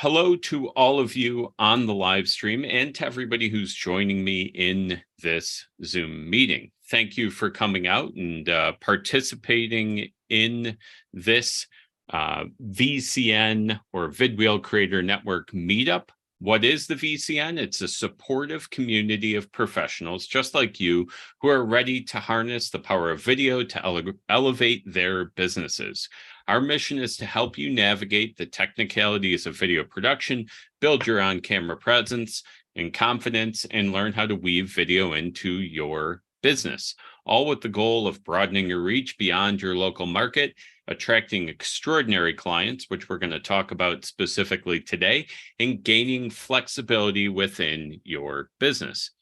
Hello to all of you on the live stream and to everybody who's joining me in this Zoom meeting. Thank you for coming out and participating in this VCN or VidWheel Creator Network meetup. What is the VCN? It's a supportive community of professionals just like you who are ready to harness the power of video to elevate their businesses. Our mission is to help you navigate the technicalities of video production, build your on-camera presence and confidence, and learn how to weave video into your business, all with the goal of broadening your reach beyond your local market, attracting extraordinary clients, which we're going to talk about specifically today, and gaining flexibility within your business.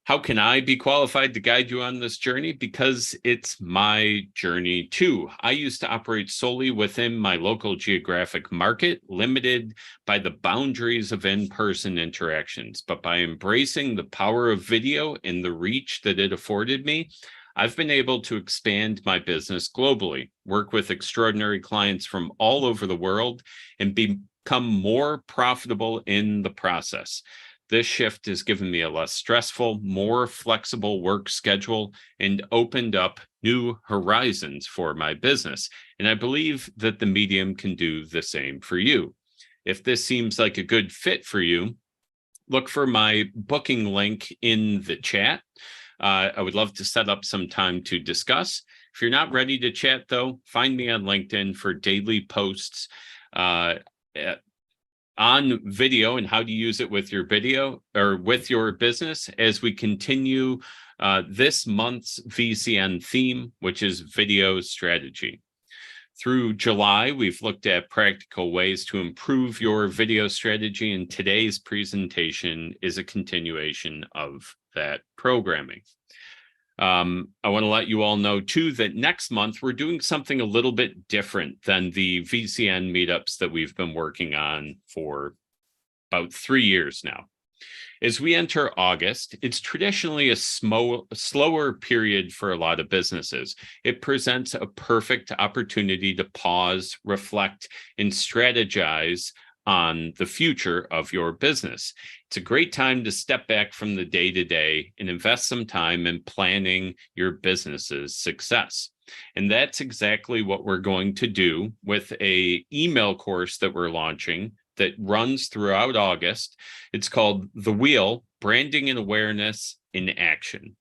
How can I be qualified to guide you on this journey? Because it's my journey too. I used to operate solely within my local geographic market, limited by the boundaries of in-person interactions. But by embracing the power of video and the reach that it afforded me, I've been able to expand my business globally, work with extraordinary clients from all over the world, and become more profitable in the process. This shift has given me a less stressful, more flexible work schedule and opened up new horizons for my business. And I believe that the medium can do the same for you. If this seems like a good fit for you, look for my booking link in the chat. I would love to set up some time to discuss. If you're not ready to chat, though, find me on LinkedIn for daily posts on video and how to use it with your video or with your business as we continue this month's VCN theme, which is video strategy. Through July, we've looked at practical ways to improve your video strategy, and today's presentation is a continuation of that programming. I want to let you all know, too, that next month we're doing something a little bit different than the VCN meetups that we've been working on for about 3 years now. As we enter August, it's traditionally a slower period for a lot of businesses. It presents a perfect opportunity to pause, reflect, and strategize on the future of your business. It's a great time to step back from the day-to-day and invest some time in planning your business's success. And that's exactly what we're going to do with an email course that we're launching that runs throughout August. It's called The Wheel: Branding and Awareness in Action.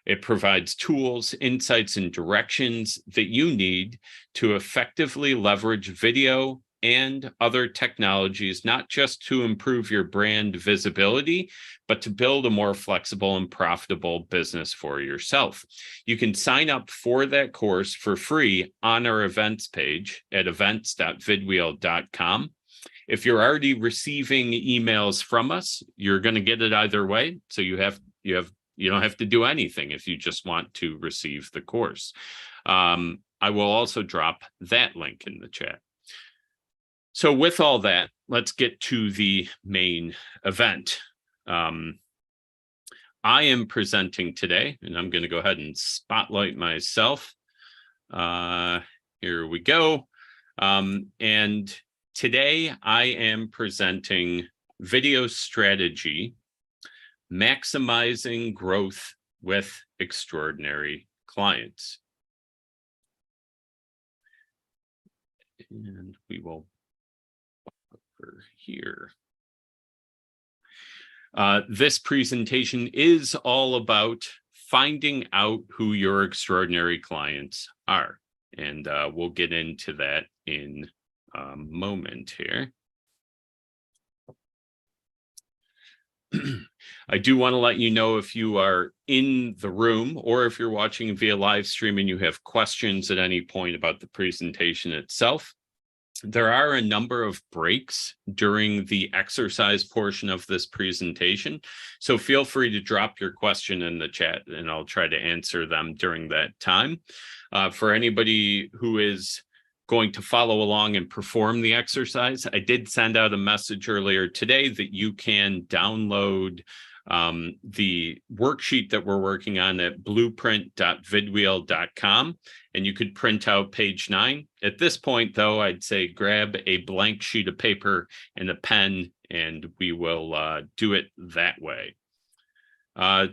It provides tools, insights, and directions that you need to effectively leverage video and other technologies, not just to improve your brand visibility, but to build a more flexible and profitable business for yourself. You can sign up for that course for free on our events page at events.vidwheel.com. If you're already receiving emails from us, you're going to get it either way. So you don't have to do anything if you just want to receive the course. I will also drop that link in the chat. So with all that, let's get to the main event. I am presenting today, and I'm going to go ahead and spotlight myself. Here we go. And today I am presenting video strategy, maximizing growth with extraordinary clients. And we will here. This presentation is all about finding out who your extraordinary clients are. And we'll get into that in a moment here. I do want to let you know, if you are in the room or if you're watching via live stream and you have questions at any point about the presentation itself, there are a number of breaks during the exercise portion of this presentation. So feel free to drop your question in the chat and I'll try to answer them during that time. For anybody who is going to follow along and perform the exercise, I did send out a message earlier today that you can download the worksheet that we're working on at blueprint.vidwheel.com, and you could print out page 9. At this point, though, I'd say grab a blank sheet of paper and a pen, and we will do it that way.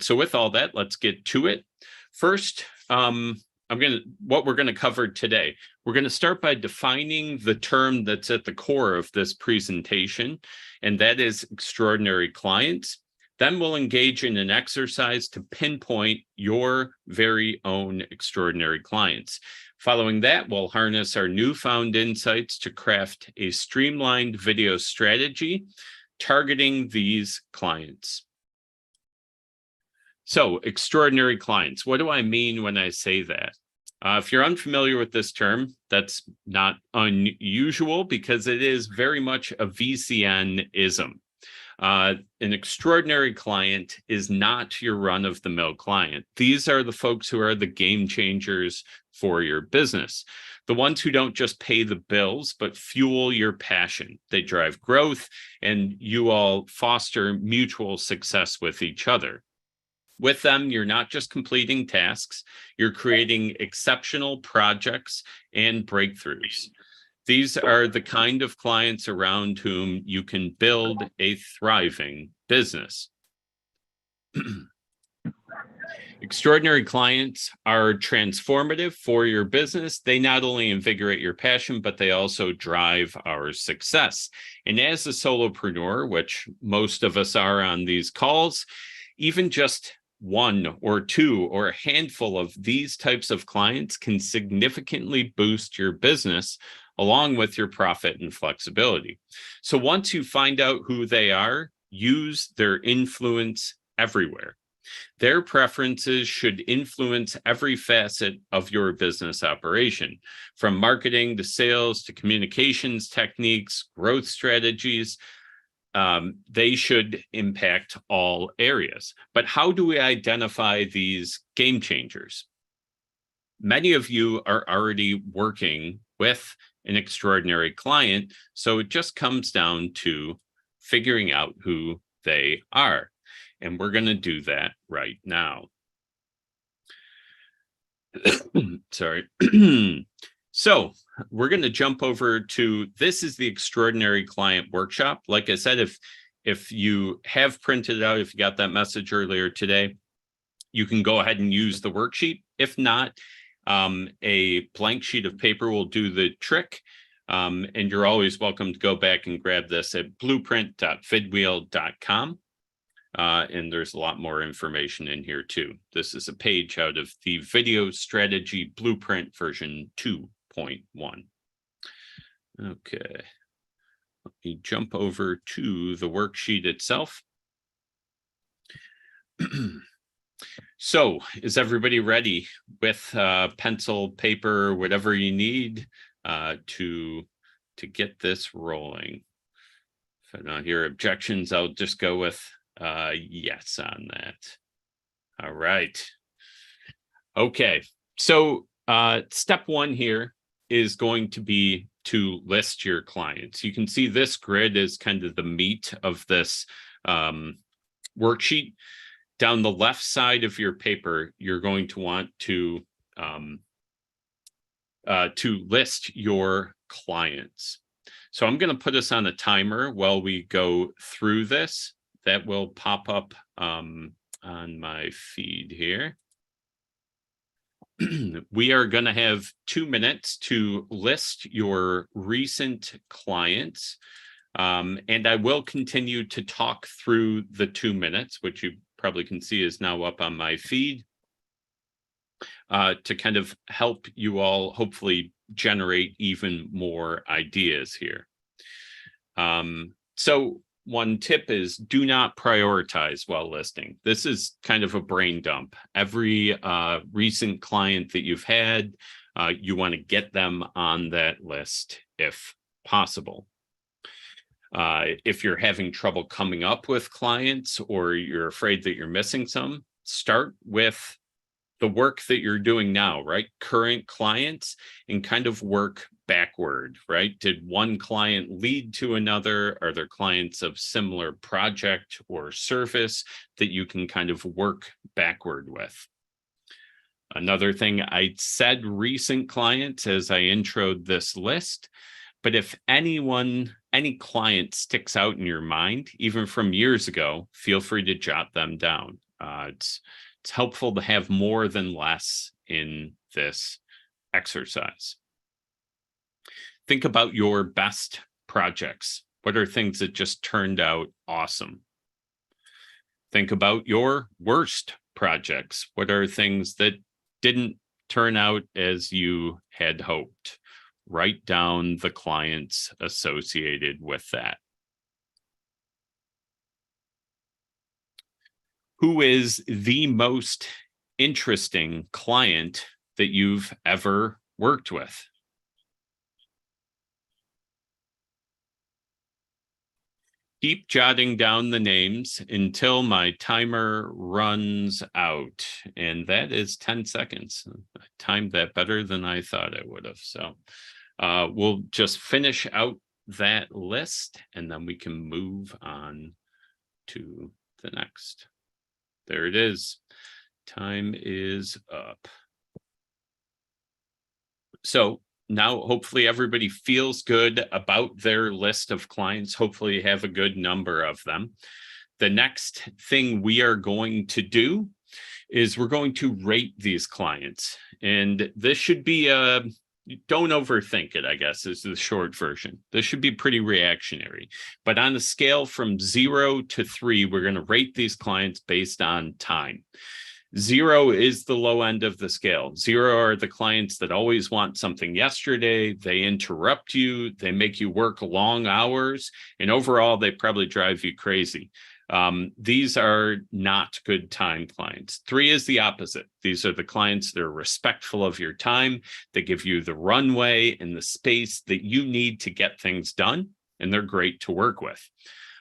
So with all that, let's get to it. First, what we're going to cover today. We're going to start by defining the term that's at the core of this presentation, and that is extraordinary clients. Then we'll engage in an exercise to pinpoint your very own extraordinary clients. Following that, we'll harness our newfound insights to craft a streamlined video strategy targeting these clients. So, extraordinary clients. What do I mean when I say that? If you're unfamiliar with this term, that's not unusual because it is very much a VCN-ism. An extraordinary client is not your run-of-the-mill client. These are the folks who are the game changers for your business. The ones who don't just pay the bills, but fuel your passion. They drive growth, and you all foster mutual success with each other. With them, you're not just completing tasks, you're creating exceptional projects and breakthroughs. These are the kind of clients around whom you can build a thriving business. Extraordinary clients are transformative for your business. They not only invigorate your passion, but they also drive our success. And as a solopreneur, which most of us are on these calls, even just one or two or a handful of these types of clients can significantly boost your business along with your profit and flexibility. So once you find out who they are, use their influence everywhere. Their preferences should influence every facet of your business operation, from marketing to sales to communications techniques, growth strategies. They should impact all areas. But how do we identify these game changers? Many of you are already working with an extraordinary client, so it just comes down to figuring out who they are. And we're going to do that right now. Sorry. So we're going to jump over to, this is the Extraordinary Client Workshop. Like I said, if you have printed it out, if you got that message earlier today, you can go ahead and use the worksheet. If not, a blank sheet of paper will do the trick. And you're always welcome to go back and grab this at blueprint.vidwheel.com. And there's a lot more information in here too. This is a page out of the Video Strategy Blueprint version 2.1. Okay, let me jump over to the worksheet itself. So, is everybody ready with pencil, paper, whatever you need to get this rolling? If I don't hear objections, I'll just go with yes on that. All right. Okay, so step 1 here is going to be to list your clients. You can see this grid is kind of the meat of this worksheet. Down the left side of your paper, you're going to want to list your clients. So I'm going to put us on a timer while we go through this. That will pop up on my feed here. We are going to have 2 minutes to list your recent clients. And I will continue to talk through the 2 minutes, which you probably can see is now up on my feed, to kind of help you all hopefully generate even more ideas here. So one tip is do not prioritize while listing. This is kind of a brain dump. Every recent client that you've had, you want to get them on that list if possible. If you're having trouble coming up with clients or you're afraid that you're missing some, start with the work that you're doing now, right? Current clients, and kind of work backward, right? Did one client lead to another? Are there clients of similar project or service that you can kind of work backward with? Another thing, I said recent clients as I introed this list, but if any client sticks out in your mind, even from years ago, feel free to jot them down. It's helpful to have more than less in this exercise. Think about your best projects. What are things that just turned out awesome? Think about your worst projects. What are things that didn't turn out as you had hoped? Write down the clients associated with that. Who is the most interesting client that you've ever worked with? Keep jotting down the names until my timer runs out. And that is 10 seconds. I timed that better than I thought I would have. So we'll just finish out that list and then we can move on to the next. There it is. Time is up. So now hopefully everybody feels good about their list of clients. Hopefully you have a good number of them. The next thing we are going to do is we're going to rate these clients. And this should be don't overthink it, I guess, is the short version. This should be pretty reactionary. But on a scale from 0 to 3, we're going to rate these clients based on time. 0 is the low end of the scale. 0 are the clients that always want something yesterday. They interrupt you. They make you work long hours. And overall, they probably drive you crazy. These are not good time clients. 3 is the opposite. These are the clients that are respectful of your time. They give you the runway and the space that you need to get things done. And they're great to work with.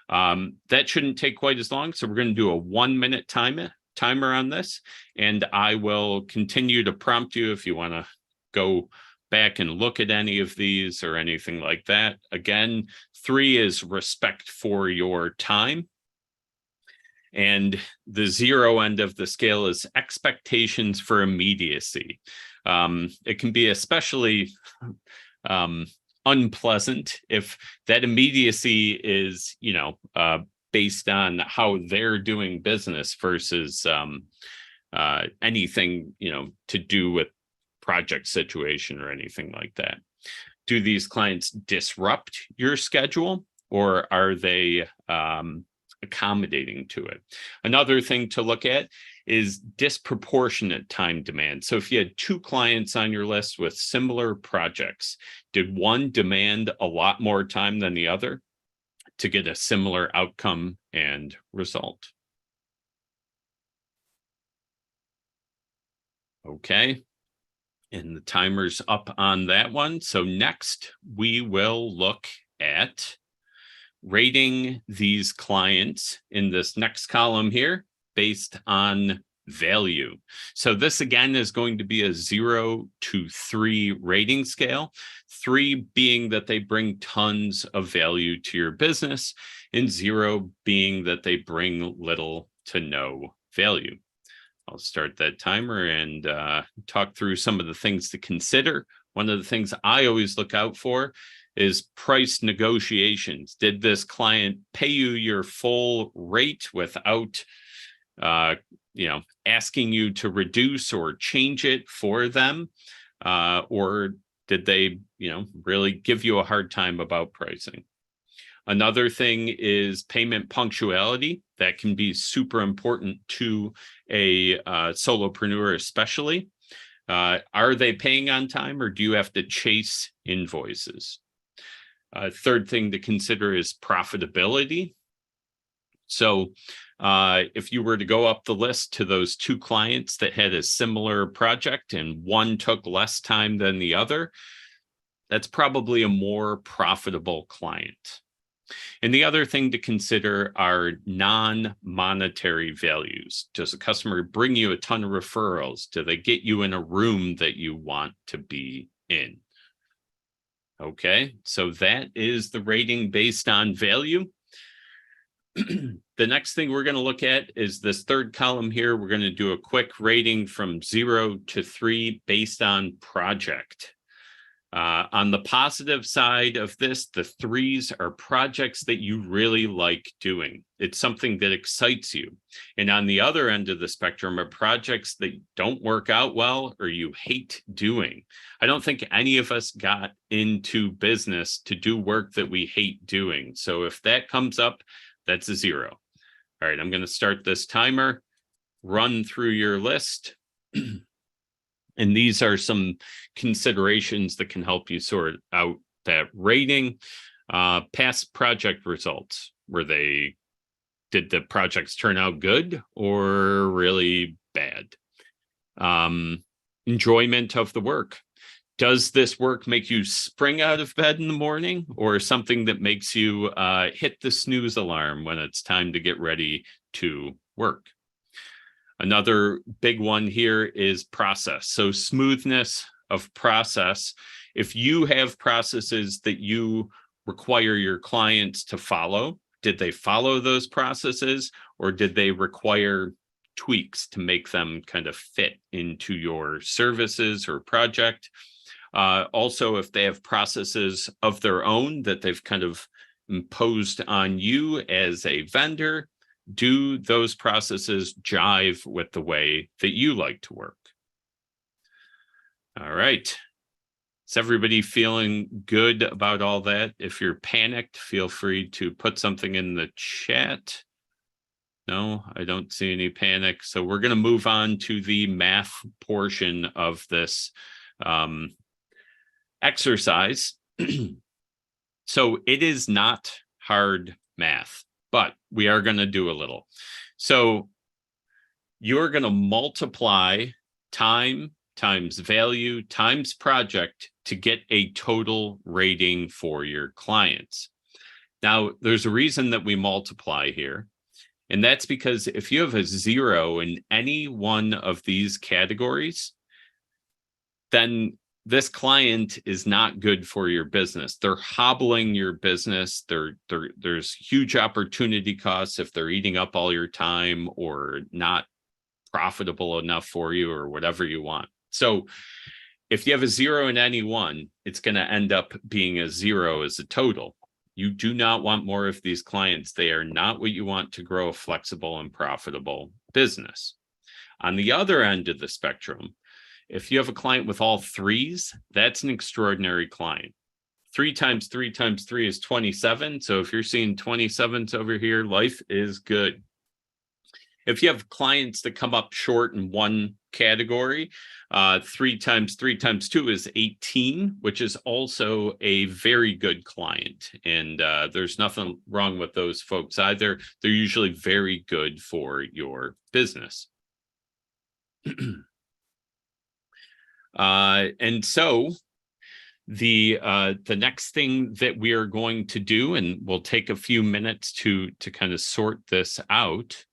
That shouldn't take quite as long. So we're going to do a 1-minute timer on this, and I will continue to prompt you if you want to go back and look at any of these or anything like that. Again, 3 is respect for your time. And the 0 end of the scale is expectations for immediacy. It can be especially unpleasant if that immediacy is, based on how they're doing business versus anything, to do with project situation or anything like that. Do these clients disrupt your schedule, or are they accommodating to it? Another thing to look at is disproportionate time demand. So if you had 2 clients on your list with similar projects, did one demand a lot more time than the other to get a similar outcome and result? Okay. And the timer's up on that one. So next we will look at rating these clients in this next column here based on value. So this again is going to be a 0 to 3 rating scale, 3 being that they bring tons of value to your business, and 0 being that they bring little to no value. I'll start that timer and talk through some of the things to consider. One of the things I always look out for is price negotiations. Did this client pay you your full rate without asking you to reduce or change it for them? Or did they, really give you a hard time about pricing? Another thing is payment punctuality. That can be super important to a solopreneur, especially. Are they paying on time, or do you have to chase invoices? Third thing to consider is profitability. So if you were to go up the list to those 2 clients that had a similar project and one took less time than the other, that's probably a more profitable client. And the other thing to consider are non-monetary values. Does a customer bring you a ton of referrals? Do they get you in a room that you want to be in? Okay, so that is the rating based on value. The next thing we're going to look at is this third column here. We're going to do a quick rating from 0 to 3 based on project. On the positive side of this, the 3s are projects that you really like doing. It's something that excites you. And on the other end of the spectrum are projects that don't work out well or you hate doing. I don't think any of us got into business to do work that we hate doing. So if that comes up, that's a 0. All right, I'm going to start this timer, run through your list. And these are some considerations that can help you sort out that rating. Past project results. Did the projects turn out good or really bad? Enjoyment of the work. Does this work make you spring out of bed in the morning, or something that makes you hit the snooze alarm when it's time to get ready to work? Another big one here is process. So smoothness of process. If you have processes that you require your clients to follow, did they follow those processes, or did they require tweaks to make them kind of fit into your services or project? Also, if they have processes of their own that they've kind of imposed on you as a vendor, do those processes jive with the way that you like to work? All right. Is everybody feeling good about all that? If you're panicked, feel free to put something in the chat. No, I don't see any panic. So we're going to move on to the math portion of this exercise. So it is not hard math, but we are going to do a little. So you're going to multiply time times value times project to get a total rating for your clients. Now, there's a reason that we multiply here, and that's because if you have a 0 in any one of these categories, then this client is not good for your business. They're hobbling your business. There's huge opportunity costs if they're eating up all your time or not profitable enough for you or whatever you want. So if you have a 0 in any one, it's going to end up being a 0 as a total. You do not want more of these clients. They are not what you want to grow a flexible and profitable business. On the other end of the spectrum, if you have a client with all 3s, that's an extraordinary client. 3 times 3 times 3 is 27. So if you're seeing 27s over here, life is good. If you have clients that come up short in one category, 3 times 3 times 2 is 18, which is also a very good client. And there's nothing wrong with those folks either. They're usually very good for your business. And so the next thing that we are going to do, and we'll take a few minutes to kind of sort this out.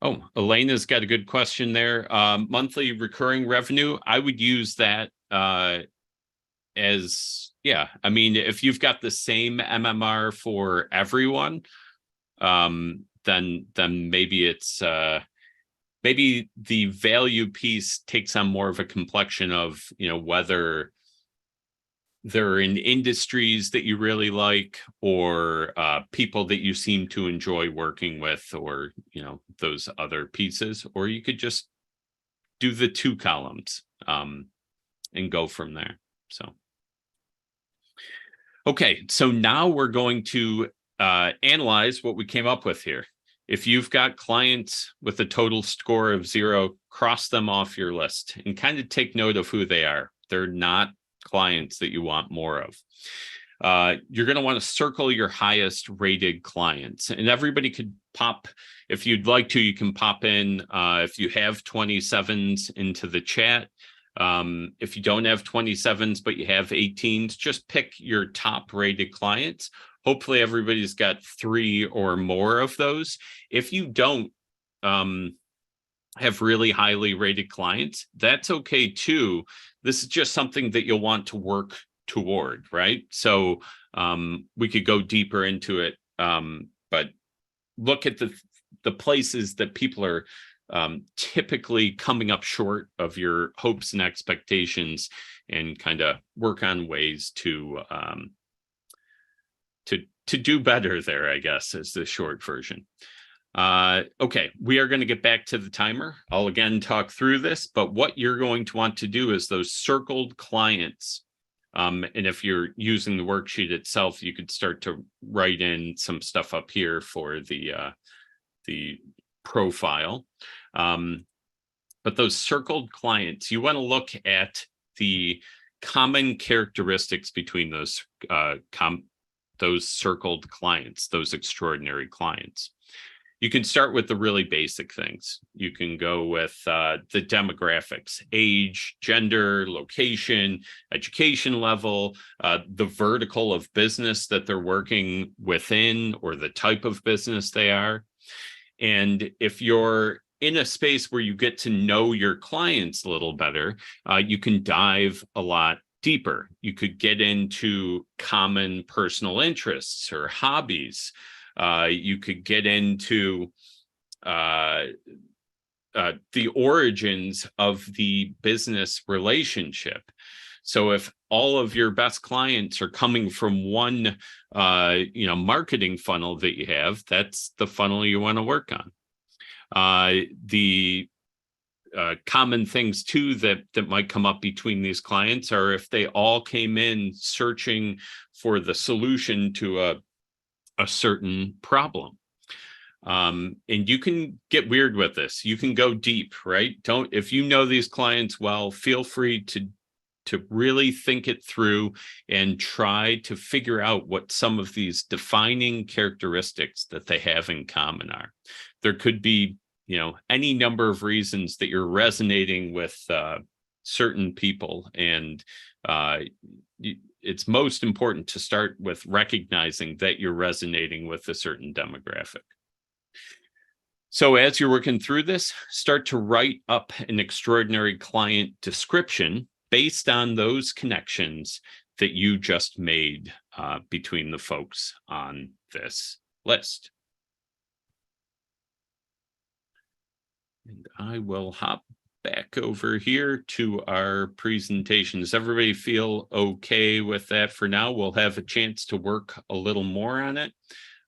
Oh, Elena's got a good question there. Monthly recurring revenue, I would use that as, yeah, I mean, if you've got the same MMR for everyone, then maybe it's maybe the value piece takes on more of a complexion of, whether they're in industries that you really like, or people that you seem to enjoy working with, or, those other pieces, or you could just do the 2 columns and go from there. So, okay, so now we're going to analyze what we came up with here. If you've got clients with a total score of 0, cross them off your list and kind of take note of who they are. They're not clients that you want more of. You're going to want to circle your highest rated clients, and everybody could pop, if you'd like to, you can pop in if you have 27s into the chat. If you don't have 27s, but you have 18s, just pick your top rated clients. Hopefully everybody's got 3 or more of those. If you don't have really highly rated clients, that's okay too. This is just something that you'll want to work toward, right? So we could go deeper into it, but look at the places that people are typically coming up short of your hopes and expectations, and kind of work on ways to do better there, I guess, is the short version. Okay, we are going to get back to the timer. I'll again talk through this, but what you're going to want to do is those circled clients. And if you're using the worksheet itself, you could start to write in some stuff up here for the profile. But those circled clients, you want to look at the common characteristics between those circled clients, those extraordinary clients. You can start with the really basic things. You can go with the demographics: age, gender, location, education level, the vertical of business that they're working within, or the type of business they are. And if you're in a space where you get to know your clients a little better, you can dive a lot deeper. You could get into common personal interests or hobbies. You could get into the origins of the business relationship. So if all of your best clients are coming from one marketing funnel that you have, that's the funnel you want to work on. The common things too that might come up between these clients are if they all came in searching for the solution to a certain problem. And you can get weird with this. You can go deep, right? If you know these clients well, feel free to really think it through and try to figure out what some of these defining characteristics that they have in common are. There could be, any number of reasons that you're resonating with certain people, and it's most important to start with recognizing that you're resonating with a certain demographic. So as you're working through this, start to write up an extraordinary client description based on those connections that you just made between the folks on this list. And I will hop back over here to our presentation. Does everybody feel okay with that for now? We'll have a chance to work a little more on it,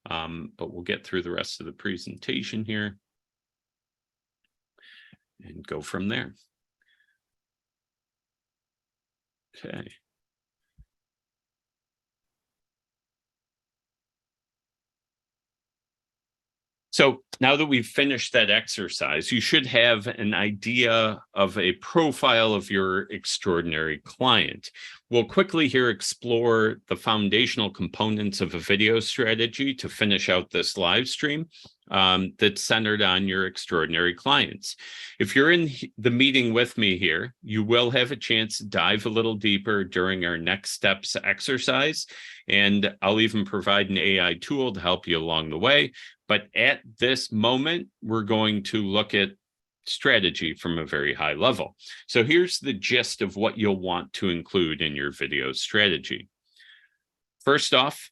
but we'll get through the rest of the presentation here and go from there. Okay. So now that we've finished that exercise, you should have an idea of a profile of your extraordinary client. We'll quickly here explore the foundational components of a video strategy to finish out this live stream that's centered on your extraordinary clients. If you're in the meeting with me here, you will have a chance to dive a little deeper during our next steps exercise, and I'll even provide an AI tool to help you along the way. But at this moment, we're going to look at strategy from a very high level. So here's the gist of what you'll want to include in your video strategy. First off,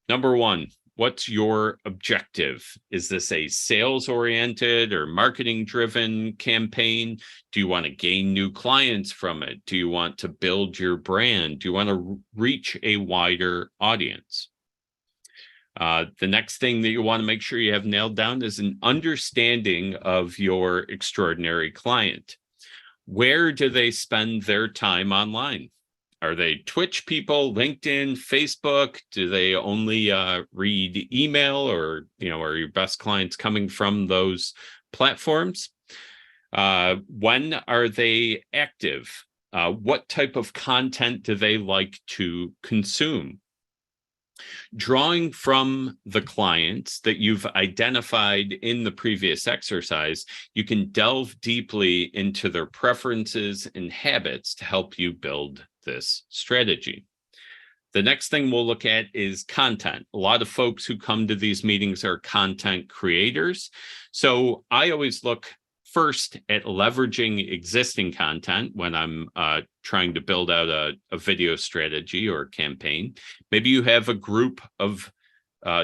number one, what's your objective? Is this a sales-oriented or marketing-driven campaign? Do you want to gain new clients from it? Do you want to build your brand? Do you want to reach a wider audience? The next thing that you want to make sure you have nailed down is an understanding of your extraordinary client. Where do they spend their time online? Are they Twitch people, LinkedIn, Facebook? Do they only read email, or are your best clients coming from those platforms? When are they active? What type of content do they like to consume? Drawing from the clients that you've identified in the previous exercise, you can delve deeply into their preferences and habits to help you build this strategy. The next thing we'll look at is content. A lot of folks who come to these meetings are content creators. So I always look first at leveraging existing content when I'm trying to build out a video strategy or campaign. Maybe you have a group of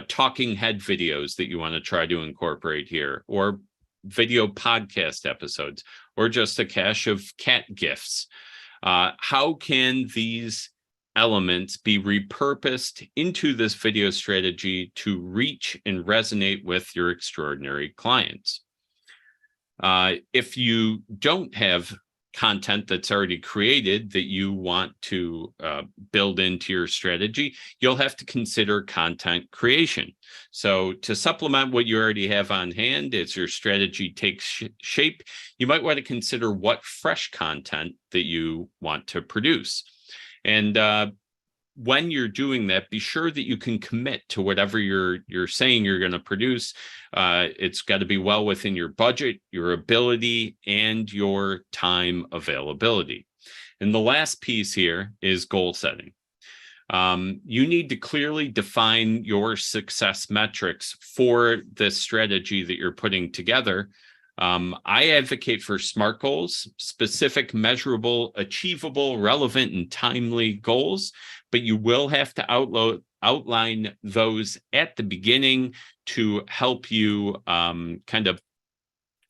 talking head videos that you want to try to incorporate here, or video podcast episodes, or just a cache of cat GIFs. How can these elements be repurposed into this video strategy to reach and resonate with your extraordinary clients? If you don't have content that's already created that you want to build into your strategy, you'll have to consider content creation. So to supplement what you already have on hand as your strategy takes shape, you might want to consider what fresh content that you want to produce. And when you're doing that, be sure that you can commit to whatever you're saying you're going to produce. It's got to be well within your budget, your ability, and your time availability. And the last piece here is goal setting. You need to clearly define your success metrics for this strategy that you're putting together. I advocate for SMART goals, specific, measurable, achievable, relevant, and timely goals, but you will have to outline those at the beginning to help you kind of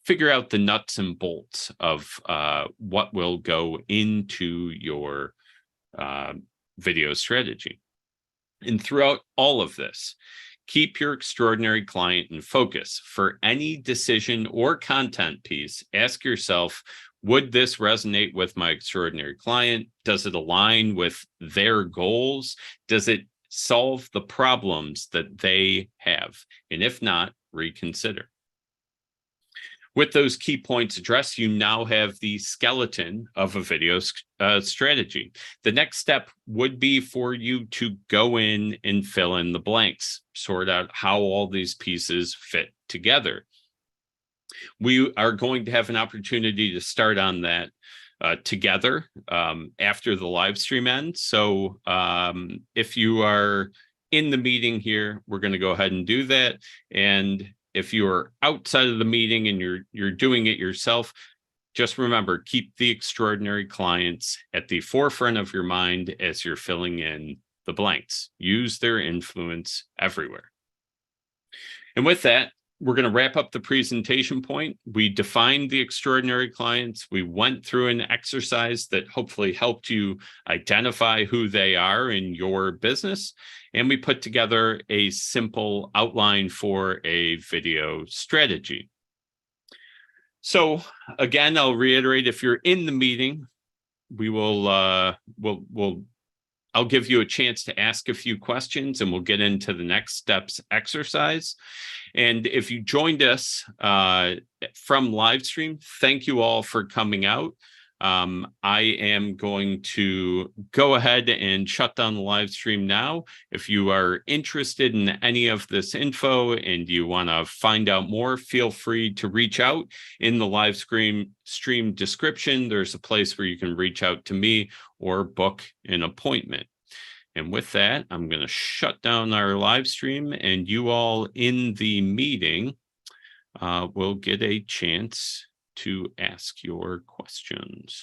figure out the nuts and bolts of what will go into your video strategy. And throughout all of this, keep your extraordinary client in focus. For any decision or content piece, ask yourself, would this resonate with my extraordinary client? Does it align with their goals? Does it solve the problems that they have? And if not, reconsider. With those key points addressed, you now have the skeleton of a video strategy. The next step would be for you to go in and fill in the blanks, sort out how all these pieces fit together. We are going to have an opportunity to start on that together after the live stream ends. So if you are in the meeting here, we're going to go ahead and do that. And if you're outside of the meeting and you're doing it yourself, just remember, keep the extraordinary clients at the forefront of your mind as you're filling in the blanks. Use their influence everywhere. And with that, we're going to wrap up the presentation point. We defined the extraordinary clients. We went through an exercise that hopefully helped you identify who they are in your business. And we put together a simple outline for a video strategy. So again, I'll reiterate, if you're in the meeting, we will I'll give you a chance to ask a few questions and we'll get into the next steps exercise. And if you joined us from Livestream, thank you all for coming out. I am going to go ahead and shut down the live stream now. If you are interested in any of this info and you want to find out more, feel free to reach out. In the live stream description, there's a place where you can reach out to me or book an appointment. And with that, I'm going to shut down our live stream, and you all in the meeting will get a chance to ask your questions.